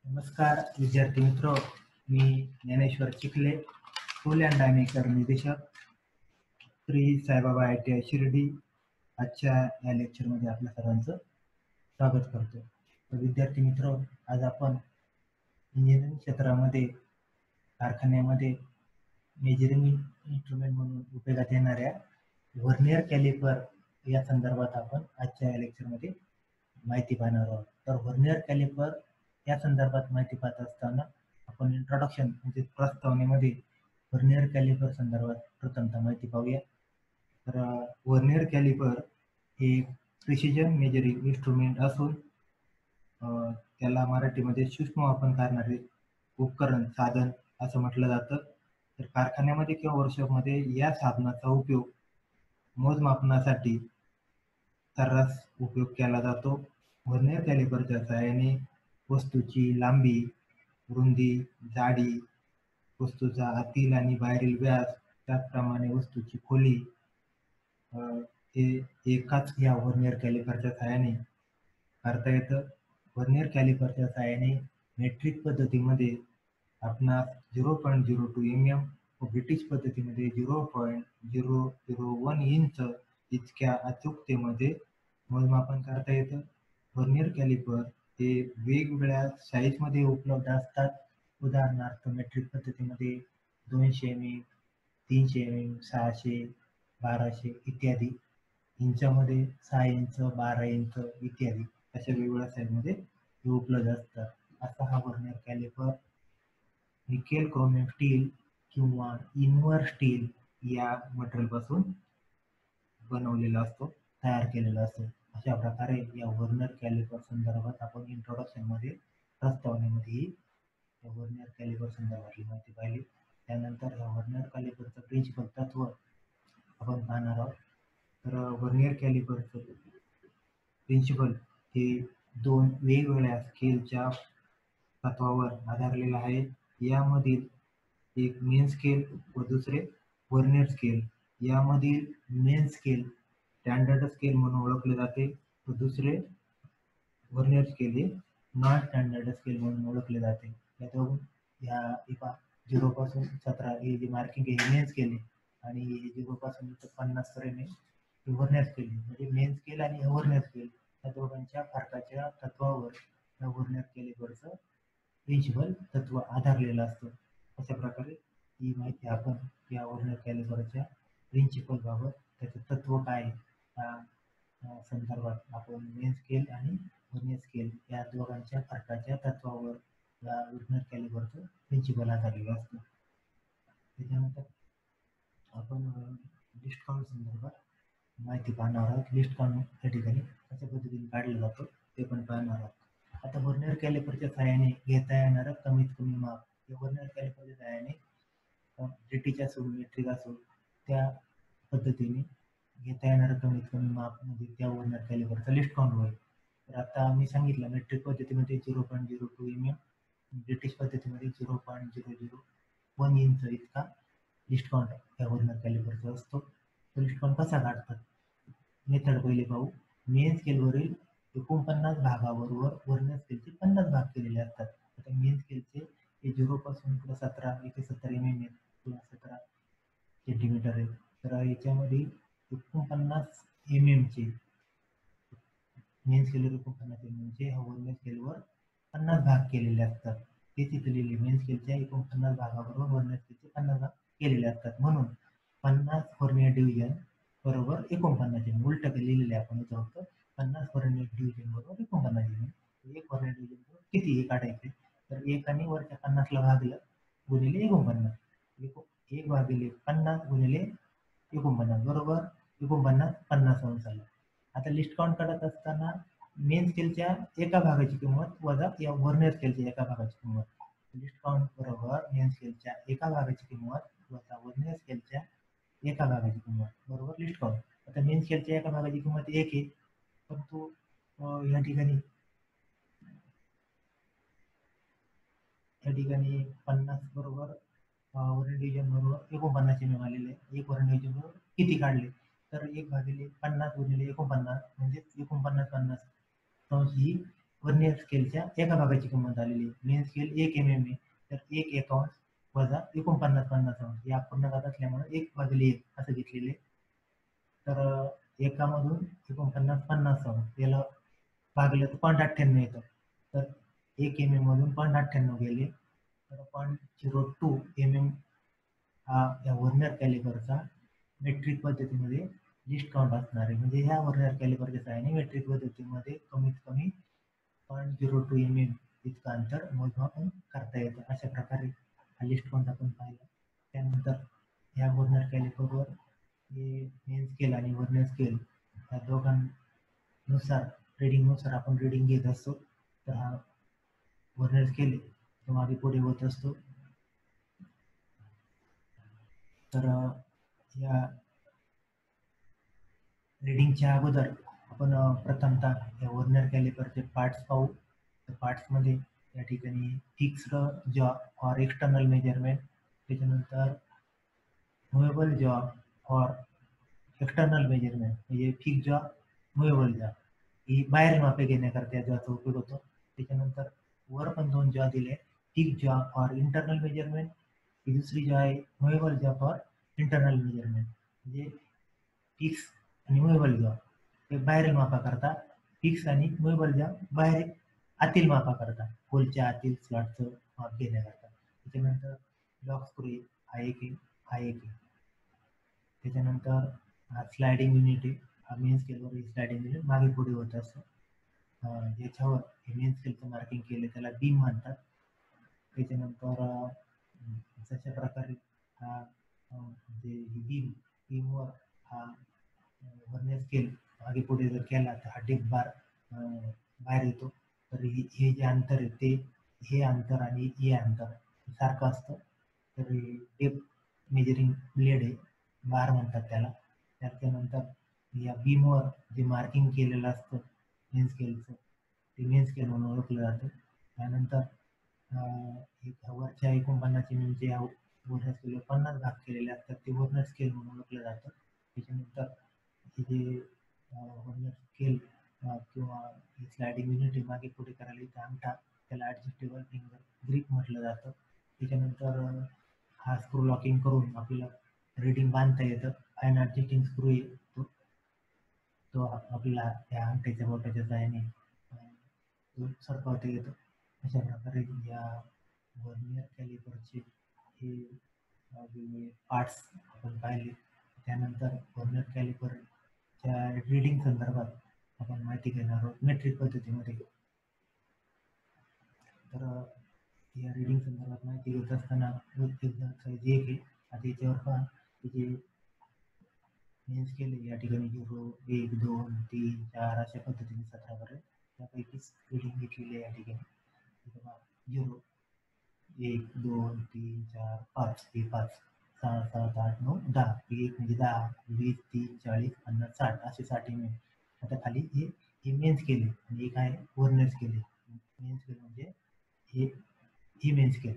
नमस्कार विद्यार्थी मित्र, मी ज्ञानेश्वर चिखले, फुल अँड डायनेकर निदेशक, श्री साईबाबा ITI शिर्डी. आजच्या या लेक्चरमध्ये आपल्या सर्वांचं स्वागत करतो. तर विद्यार्थी मित्र, आज आपण इंजिनिअरिंग क्षेत्रामध्ये कारखान्यामध्ये मेजरिंग इन्स्ट्रुमेंट म्हणून उपयोगात येणाऱ्या व्हर्नियर कॅलिपर या संदर्भात आपण आजच्या या लेक्चरमध्ये माहिती पाहणार आहोत. तर व्हर्नियर कॅलिपर या संदर्भात माहिती पाहत असताना आपण इंट्रोडक्शन म्हणजे प्रस्तावनेमध्ये व्हर्नियर कॅलिपर संदर्भात प्रथमतः माहिती पाहूया. तर व्हर्नियर कॅलिपर हे प्रिसिजन मेजरिंग इन्स्ट्रुमेंट असून त्याला मराठीमध्ये सूक्ष्म मापन करणारे उपकरण साधन असं म्हटलं जातं. तर कारखान्यामध्ये किंवा वर्कशॉपमध्ये या साधनाचा उपयोग मोजमापनासाठी सर्रास उपयोग केला जातो. व्हर्नियर कॅलिपरच्या सहाय्याने वस्तूची लांबी, रुंदी, जाडी, वस्तूचा आतील आणि बाहेरील व्यास, त्याचप्रमाणे वस्तूची खोली हे एकाच या व्हर्नियर कॅलिपरच्या सहाय्याने करता येतं. व्हर्नियर कॅलिपरच्या सहाय्याने मेट्रिक पद्धतीमध्ये आपणास 0.02 mm व ब्रिटिश पद्धतीमध्ये 0.001 इंच इतक्या अचूकतेमध्ये मोजमापन करता येतं. व्हर्नियर कॅलिपर हे वेगवेगळ्या साईजमध्ये उपलब्ध असतात. उदाहरणार्थ मेट्रिक पद्धतीमध्ये 200 mm, 300 mm, 600, 1200 इत्यादी. इंचामध्ये 6 इंच, 12 इंच इत्यादी अशा वेगवेगळ्या साईजमध्ये हे उपलब्ध असतात. असा हा vernier calliper nickel chromium steel किंवा इन्व्हर स्टील या मटेरियलपासून बनवलेला असतो, तयार केलेला असतो. अशा प्रकारे या व्हर्नियर कॅलिपर संदर्भात आपण इंट्रोडक्शनमध्ये प्रस्तावनेमध्ये या व्हर्नियर कॅलिपर संदर्भातली माहिती पाहिली. त्यानंतर या व्हर्नियर कॅलिपरचं प्रिन्सिपल तत्व आपण पाहणार आहोत. तर व्हर्नियर कॅलिपरचं प्रिन्सिपल हे दोन वेगवेगळ्या स्केलच्या तत्वावर आधारलेलं आहे. यामधील एक मेन स्केल व दुसरे व्हर्नियर स्केल. यामधील मेन स्केल स्टँडर्ड स्केल म्हणून ओळखले जाते व दुसरे व्हर्नियर स्केल हे नॉन स्टँडर्ड स्केल म्हणून ओळखले जाते. या दोन या एका 0 पासून 17 हे जे मार्किंग आहे मेन स्केल आहे आणि 0 पासून 50 पर्यंत हे व्हर्नियर स्केल आहे. म्हणजे मेन स्केल आणि व्हर्नियर स्केल या दोघांच्या फरकाच्या तत्वावर या व्हर्नियर कॅलिपरचं प्रिन्सिपल तत्व आधारलेलं असतं. अशा प्रकारे ही माहिती आपण या व्हर्नियर कॅलिपरच्या प्रिन्सिपल बाबत त्याचं तत्व काय या संदर्भात आपण मेन स्केल आणि व्हर्नियर स्केल या दोघांच्या फरकाच्या तत्वावर या व्हर्नियर कॅलिपरचं प्रिन्सिपल आधारलेलं असतं. त्याच्यानंतर आपण लिस्ट काउंट संदर्भात माहिती पाहणार आहोत. लिस्ट काउंट त्या ठिकाणी कशा पद्धतीने काढलं जातं ते पण पाहणार आहोत. आता व्हर्नियर कॅलिपरच्या सहाय्याने घेता येणारं कमीत कमी माप या व्हर्नियर कॅलिपरच्या सहाय्याने ब्रिटिश असो मेट्रिक असो त्या पद्धतीने घेता येणारं कमीत कमी माप म्हणजे त्या व्हर्नियर कॅलिपरचा लिस्ट काउंट होईल. तर आता मी सांगितलं मेट्रिक पद्धतीमध्ये 0.02 mm, ब्रिटिश पद्धतीमध्ये 0.001 इंच इतका लिस्ट काउंट या व्हर्नियर कॅलिपरचा असतो. तो लिस्ट काउंट कसा काढतात मेथड पहिले पाहू. मेन स्केलवरील 49 भागाबरोबर व्हर्नियर स्केलचे 50 भाग केलेले असतात. आता मेन स्केलचे हे 0 पासून 17 इथे 17 mm किंवा 17 सेंटीमीटर आहे. तर याच्यामध्ये 49 mm चे मेन स्केलवर 49 mm चे व्हर्नियर स्केलवर 50 भाग केलेले असतात. ते तिथे लिहिले मेन स्केलच्या 49 भागाबरोबर व्हर्नियर स्केलचे 50 भाग केलेले असतात. म्हणून 50 व्हर्नियर डिव्हिजन बरोबर 49 mm उलट लिहिलेले आपण इथं होतं 50 व्हर्नियर डिव्हिजन बरोबर 49 mm. एक व्हर्नियर डिव्हिजन बरोबर किती हे काढायचे तर 1 आणि वरच्या 50 ला भागलं गुणिले 49 1 भागिले 50 गुणिले 49 बरोबर 49 50 अंशाला. आता लिस्ट काउंट काढत असताना मेन स्केलच्या एका भागाची किंमत वजा या व्हर्नियर स्केलच्या एका भागाची किंमत. लिस्ट काउंट बरोबर मेन स्केलच्या एका भागाची किंमत वजा व्हर्नियर स्केलच्या एका भागाची किंमत बरोबर लिस्ट काउंट. आता मेन स्केलच्या एका भागाची किंमत 1 आहे, परंतु या ठिकाणी 50 बरोबर व्हर्नियर डिव्हिजन बरोबर 49 mm आलेले आहे. 1 व्हर्नियर डिव्हिजन बरोबर किती काढले तर 1 भागिले 50 गुणिले 49 म्हणजे 49 50 ही व्हर्नियर स्केलच्या एका भागाची किंमत आलेली आहे. मेन स्केल 1 mm आहे, तर 1 अंश वजा 49 अंश या पूर्णघात असल्यामुळे 1/1 असं घेतलेले. तर एकामधून 49 50 अंश याला भागलं तर 0.98 येतं. तर 1 mm मधून 0.98 गेले, तर 0.02 mm हा या व्हर्नियर कॅलिपरचा मेट्रिक पद्धतीमध्ये लिस्ट काउंट असणार आहे. म्हणजे ह्या व्हर्नियर कॅलिपरच्या सहाय्याने मेट्रिक पद्धतीमध्ये कमीत कमी 0.02 mm इतकं अंतर मोजमापन करता येतं. अशा प्रकारे हा लिस्ट काउंट आपण पाहिला. त्यानंतर ह्या व्हर्नियर कॅलिपरवर हे मेन स्केल आणि व्हर्नियर स्केल या दोघांनुसार रीडिंगनुसार आपण रीडिंग घेत असतो. तर हा व्हर्नियर स्केल तो मागे पुढे होत असतो. तर या रीडिंगच्या अगोदर आपण प्रथमतः या व्हर्नियर कॅलिपरचे पार्ट्स पाहू. तर पार्ट्समध्ये या ठिकाणी फिक्स्ड जॉ फॉर एक्सटर्नल मेजरमेंट, त्याच्यानंतर मूव्हेबल जॉ फॉर एक्सटर्नल मेजरमेंट म्हणजे फिक्स जॉ, मूव्हेबल जॉ ही बाहेर मापे घेण्याकरता या जॉचा उपयोग होतो. त्याच्यानंतर वर पण 2 जॉ दिले, फिक्स जॉ फॉर इंटरनल मेजरमेंट, ही दुसरी जॉ आहे मूव्हेबल जॉ फॉर इंटरनल मेजरमेंट. म्हणजे फिक्स आणि मूव्हेबल जॉ हे बाहेरील मापाकरता, फिक्स आणि मूव्हेबल जॉ बाहेर आतील मापाकरता, होलच्या आतील स्लॉटचं माप घेण्याकरता. त्याच्यानंतर लॉक स्क्रू हा एक आहे, हा एक आहे. त्याच्यानंतर हा स्लायडिंग युनिट आहे, हा मेन स्केलवर स्लायडिंग युनिट मागे पुढे होत असतं. ज्याच्यावर हे मेन स्केलचं मार्किंग केलं त्याला बीम म्हणतात. त्याच्यानंतर जशा प्रकारे हा म्हणजे ही बीमवर हा व्हर्नियर स्केल मागे पुढे जर केला तर हा डेप बार बाहेर येतो. तर हे जे अंतर आहे ते हे अंतर आणि हे अंतर सारखं असतं. तर हे डेप मेजरिंग ब्लेड आहे, बार म्हणतात त्याला. त्याच्यानंतर या बीमवर जे मार्किंग केलेलं असतं मेन स्केलचं, ते मेन स्केल म्हणून ओळखलं जातं. त्यानंतर वरच्या 49 mm या व्हर्नियर स्केलवर 50 भाग केलेले असतात, ते व्हर्नियर स्केल म्हणून ओळखलं जातं. त्याच्यानंतर हे जे व्हर्नियर स्केल किंवा स्लायडिंग युनिट मागे पुढे करायला इथं अंगठा, त्याला ॲडजस्टेबल फिंगर ग्रिप म्हटलं जातं. त्याच्यानंतर हा स्क्रू लॉकिंग करून आपल्याला रीडिंग बांधता येतं. फाईन ॲडजस्टिंग स्क्रू आहे तो, तो आपल्याला त्या अंगठ्याच्या बोटाच्या सहाय्याने तो सरकवता येतो. अशा प्रकारे या व्हर्नियर कॅलिपरचे हे वेगवेगळे पार्ट्स आपण पाहिले. त्यानंतर व्हर्नियर कॅलिपरच्या रीडिंग संदर्भात आपण माहिती घेणार आहोत मेट्रिक पद्धतीमध्ये. तर या रीडिंग संदर्भात माहिती घेत असताना एकदम साईज 1 आहे. आता याच्यावर पहा की मेन स्केल या ठिकाणी 0, 1, 2, 3, 4 अशा पद्धतीने 17 पर्यंत त्यापैकी रीडिंग घेतलेली आहे या ठिकाणी. इथं पहा 0, 1, 2, 3, 4, 5 हे 5, 6, 7, 8, 9, 10. हे 1 म्हणजे 10, 20, 30, 40, 50, 60 असे 60 mm. आता खाली हे मेन स्केल आहे आणि एक आहे व्हर्नियर स्केल आहे. मेन स्केल म्हणजे ही मेन स्केल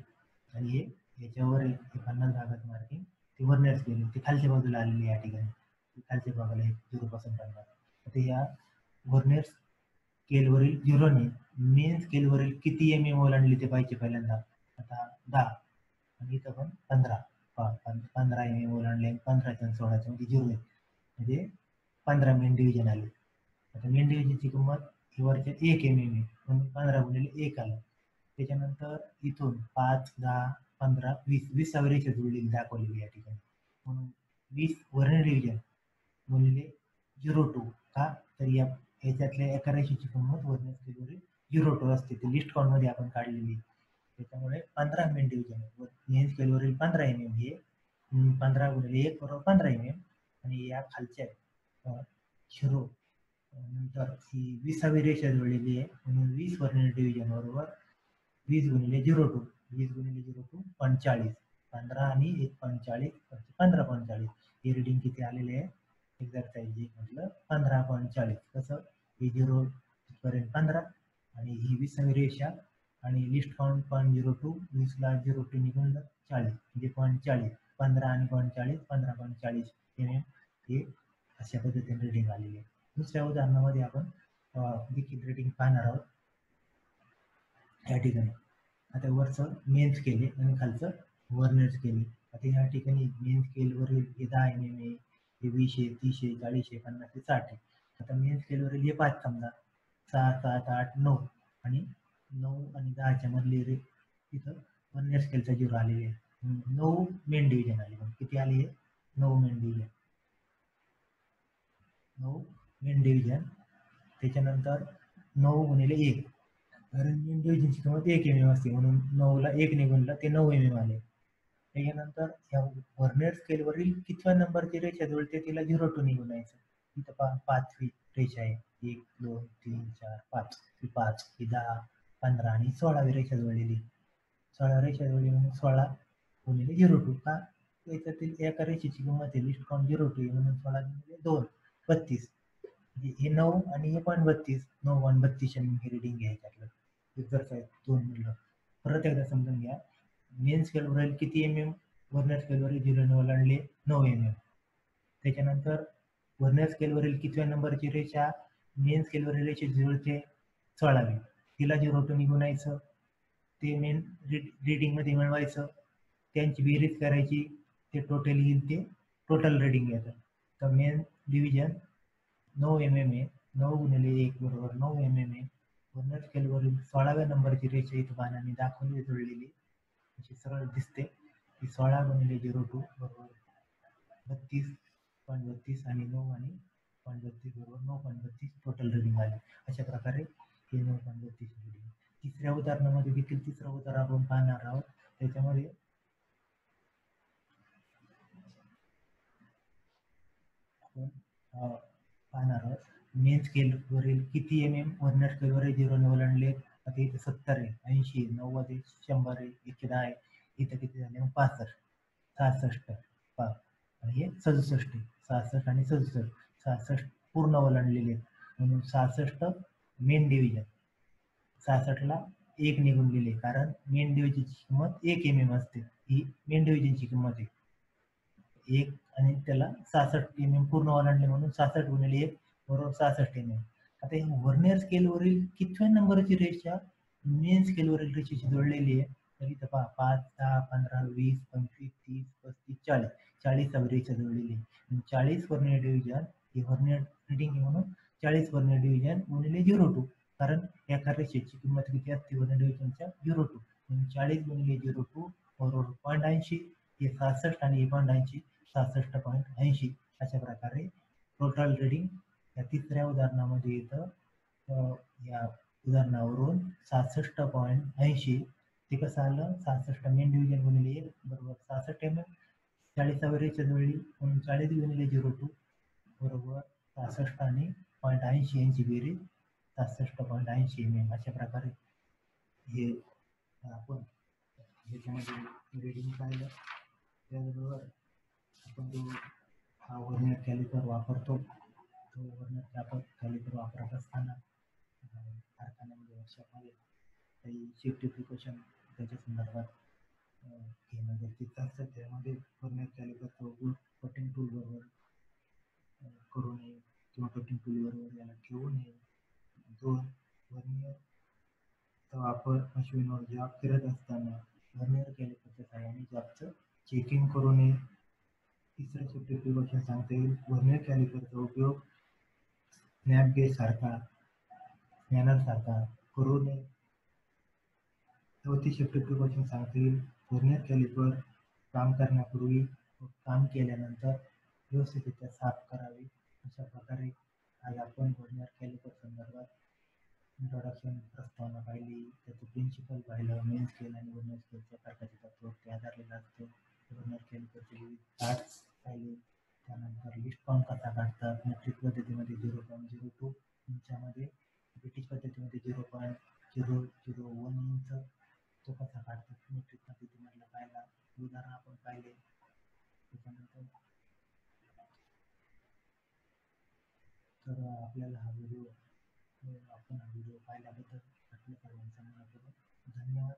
आणि हे याच्यावर हे 50 भागात मार्किंग ते व्हर्नियर स्केल ते खालच्या बाजूला आलेली आहे या ठिकाणी. खालच्या भागाला हे 0 पासून 50. आता या व्हर्नियर स्केलवरील 0ने मेन स्केलवरील किती mm ओलांडली ते पाहिजे पहिल्यांदा. आता 10 आणि इथं पण 15. 15 mm ओलांडले आणि 15 आणि 16 म्हणजे 0 आहे. म्हणजे 15 मेन डिव्हिजन आले. आता मेन डिव्हिजनची किंमत ही वरच्या 1 mm आहे, म्हणून 15 गुणिले 1 आलं. त्याच्यानंतर इथून 5, 10, 15, 20, 20 रेषा जुळलेली दाखवलेली या ठिकाणी. म्हणून 20 व्हर्नियर डिव्हिजन गुणिले 0.2 का तर याच्यातल्या एका रेषेची किंमत व्हर्नियर स्केलवरील 0.2 असते. ते लिस्ट काउंटमध्ये आपण काढलेली. त्याच्यामुळे 15 मेन डिव्हिजन मेन स्केलवरील 15 mm हे 15 गुणिले 1 बरोबर 15 mm आणि या खालच्या 0 नंतर ही 20वी रेषा जुळलेली आहे म्हणून 20 व्हर्नियर डिव्हिजन बरोबर 20 गुणिले 0.2, 20 गुणिले 0.2 45. 15 आणि 1 45, 15.45 हे रीडिंग किती आलेले आहे एक्झॅक्ट म्हटलं 15.40. कसं हे 0 पर्यंत 15 आणि ही 20वी रेषा आणि लिस्ट काउंट 0.02, 20ला 0.2 निघून 40 म्हणजे 0.40. 15 आणि 0.40, 15.40 हे अशा पद्धतीने रीडिंग आलेली आहे. दुसऱ्या उदाहरणामध्ये आपण देखील रीडिंग पाहणार आहोत. या ठिकाणी. आता वरचं मेन स्केल आहे आणि खालचं व्हर्नियर स्केल आहे. आता या ठिकाणी मेन स्केलवरील हे 10 mm आहे, हे 20 आहे, 30 आहे, 40 आहे, 50 आहे, 60 आहे. आता मेन स्केलवरील हे 5 समजा, 6, 7, 8, 9 आणि 9 आणि 10च्या मधली इथं व्हर्नियर स्केलचा 0 आलेली आहे. 9 मेन डिव्हिजन आले. किती आली आहे? 9 मेन डिव्हिजन. 9 main division. त्याच्यानंतर 9 गुणिले 1, कारण मेन डिव्हिजनची किंमत 1 mm असते, म्हणून 9ला 1 ने गुणलं ते 9 mm आले. त्याच्यानंतर ह्या व्हर्नियर स्केलवरील कितव्या नंबरची रेषा जुळते तिला 0 ने गुणायचं. इथं पहा 5वी रेषा आहे. 1, 2, 3, 4, 5. ही 5, ही 10, 15 आणि 16वी रेषा जुळलेली. 16 रेषा जुळली म्हणून 16 गुणिले 0 का? याच्यातील एका रेषेची किंमत आहे लिस्ट काउंट 0 म्हणून 16 गुणिले 2, 32. हे 9 आणि हे पण 32, 9 आणि 32 हे रिडिंग घ्यायच्यातलं. जर काय 2 म्हणलं. परत एकदा समजून घ्या. मेन स्केलवरील किती mm, व्हर्नियर स्केलवरील 0 ने ओलांडले 9 mm. त्याच्यानंतर व्हर्नियर स्केलवरील कितव्या नंबरची रेषा मेन स्केलवरील रेषेची जुळते? 16वी. तिला 0 ने गुणायचं. ते मेन रिडिंग मध्ये मिळवायचं. त्यांची बेरीज करायची. ते टोटल येईल, ते टोटल रिडिंग येतं. तर मेन डिव्हिजन 9 mm आहे. 9 गुणिले 1 बरोबर 9 mm आहे. व्हर्नियर स्केलवरील 16व्या नंबरची रेषा इथं बाणाने दाखवली जुळलेली अशी सरळ दिसते. की 16 गुणिले 02 बरोबर 32.32 आणि 9 आणि 0.32 बरोबर 9.32 टोटल रिडिंग आली. अशा प्रकारे हे 9.32 रिडिंग. तिसऱ्या उदाहरणामध्ये देखील तिसरं उदाहरण आपण पाहणार आहोत. त्याच्यामध्ये आपण पाहणार आहोत मेन स्केलवरील किती mm व्हर्नियर स्केलवरील 0 ने ओलांडले. आता इथे 70 आहे, 80 आहे, 90 आहे, 100 आहे, 110 आहे. इथं किती झाले मग 65, 66 आणि हे 67 आहे. 66 आणि 67, 66 पूर्ण ओलांडलेले आहेत म्हणून 66 मेन डिव्हिजन. 66ला 1 ने गुणलेले, कारण मेन डिव्हिजनची किंमत 1 mm असते. ही मेन डिव्हिजनची किंमत आहे. 1 आणि त्याला 66 mm पूर्ण ओलांडले म्हणून 66 गुणिले 1 बरोबर 66 mm. आता हे व्हर्नियर स्केलवरील कितव्या नंबरची रेषा मेन स्केलवरील रेषेशी जोडलेली आहे? तर इथं पहा 5, 10, 15, 20, 25, 30, 35, 40. 40वी रेषा जोडलेली आहे. 40 व्हर्नियर डिव्हिजन ही व्हर्नियर रिडिंग म्हणून 40 व्हर्नियर डिव्हिजन गुणिले 0.2, कारण एका रेषेची किंमत किती असते व्हर्नियर डिव्हिजनच्या? 0.2. म्हणून 40 गुणिले 0.2 बरोबर 0.80. हे 66 आणि 0.80, 66.80. अशा प्रकारे टोटल रिडिंग या तिसऱ्या उदाहरणामध्ये येतं. या उदाहरणावरून 66.80 ते कसं आलं? 66 मेन डिव्हिजन गुणिले 1 बरोबर 66 mm. 40वी रेषा जुळली म्हणून 40 गुणिले 0.2 बरोबर 66 आणि 0.80 यांची बेरीज 66.80 mm. अशा प्रकारे हे आपण याच्यामध्ये रिडिंग पाहिलं. त्याचबरोबर आपण जो हा व्हर्नियर कॅलिपर वापरतो, तो व्हर्नियर कॅलिपर वापरत असताना कारखान्यामध्ये वर्कशॉपमध्ये काही सेफ्टी प्रिकॉशन त्याच्या संदर्भात घेणं गरजेचं असतं. त्यामध्ये व्हर्नियर कॅलिपरचा उपयोग कटिंग टूल बरोबर करू नये किंवा कटिंग टूल बरोबर याला ठेवू नये. 2, व्हर्नियरचा वापर मशीनवर जॉब करत असताना व्हर्नियर कॅलिपरच्या सहाय्याने जॉबचं चेकिंग करू नये. तिसरं सेफ्टी प्रिकॉशन सांगता येईल, व्हर्नियर कॅलिपरचा उपयोग स्नॅप गेज सारखा, स्कॅनर सारखा करू नये. चौथी सेफ्टी प्रिकॉशन सांगता येईल, व्हर्नियर कॅलिपर काम करण्यापूर्वी व काम केल्यानंतर व्यवस्थितरित्या साफ करावे. अशा प्रकारे आज आपण व्हर्नियर कॅलिपर संदर्भात इंट्रोडक्शन प्रस्तावना पाहिली, त्याचं प्रिन्सिपल पाहिलं, मेन स्केल आणि व्हर्नियर स्केलच्या फरकाचे तत्त्वावरती आधारलेलं असतं. व्हर्नियर कॅलिपरचे विविध पार्ट्स पाहिले. त्यानंतर लिस्ट काउंट कसा काढतात, मेट्रिक पद्धतीमध्ये 0.02 इंचामध्ये, ब्रिटिश पद्धतीमध्ये 0.001 इंच तो कसा काढतात, मेट्रिक पद्धतीमधला पाहिला. उदाहरण आपण पाहिले. त्याच्यानंतर तर आपल्याला हा व्हिडिओ पाहिल्याबद्दल आपल्या सर्वांचा धन्यवाद.